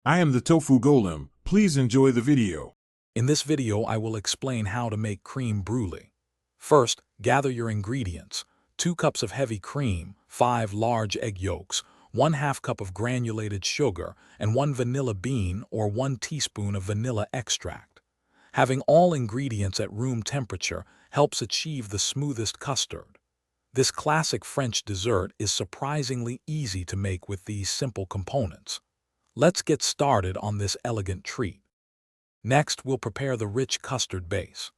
I am the Tofu Golem. Please enjoy the video. In this video, I will explain how to make creme brulee. First, gather your ingredients: 2 cups of heavy cream, 5 large egg yolks, 1/2 cup of granulated sugar, and 1 vanilla bean or 1 teaspoon of vanilla extract. Having all ingredients at room temperature helps achieve the smoothest custard. This classic French dessert is surprisingly easy to make with these simple components. Let's get started on this elegant treat. Next, we'll prepare the rich custard base.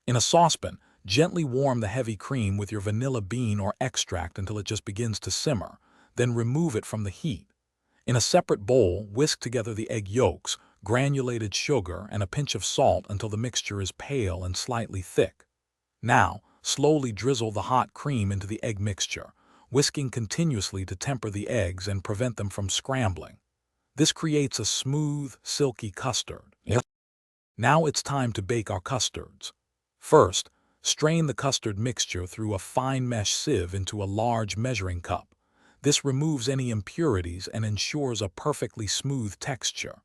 In a saucepan, gently warm the heavy cream with your vanilla bean or extract until it just begins to simmer, then remove it from the heat. In a separate bowl, whisk together the egg yolks, granulated sugar, and a pinch of salt until the mixture is pale and slightly thick. Now, slowly drizzle the hot cream into the egg mixture, whisking continuously to temper the eggs and prevent them from scrambling. This creates a smooth, silky custard. Now it's time to bake our custards. First, strain the custard mixture through a fine mesh sieve into a large measuring cup. This removes any impurities and ensures a perfectly smooth texture.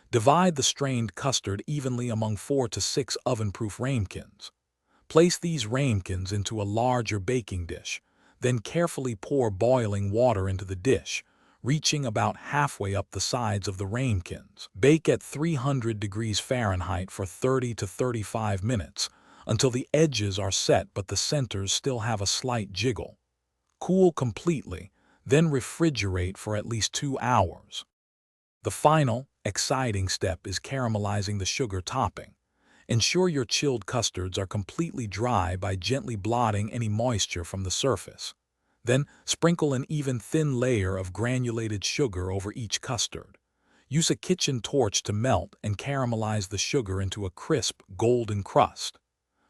Divide the strained custard evenly among 4 to 6 oven-proof ramekins. Place these ramekins into a larger baking dish, then carefully pour boiling water into the dish, reaching about halfway up the sides of the ramekins. Bake at 300 degrees Fahrenheit for 30 to 35 minutes until the edges are set but the centers still have a slight jiggle. Cool completely, then refrigerate for at least 2 hours. The final, exciting step is caramelizing the sugar topping. Ensure your chilled custards are completely dry by gently blotting any moisture from the surface. Then, sprinkle an even thin layer of granulated sugar over each custard. Use a kitchen torch to melt and caramelize the sugar into a crisp, golden crust.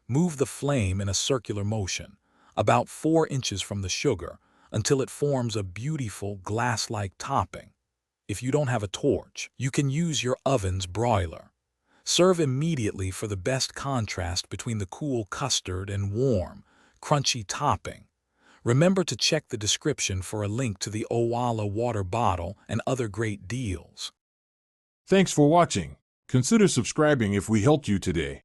Move the flame in a circular motion, about 4 inches from the sugar, until it forms a beautiful glass-like topping. If you don't have a torch, you can use your oven's broiler. Serve immediately for the best contrast between the cool custard and warm, crunchy topping. Remember to check the description for a link to the Owala water bottle and other great deals. Thanks for watching. Consider subscribing if we helped you today.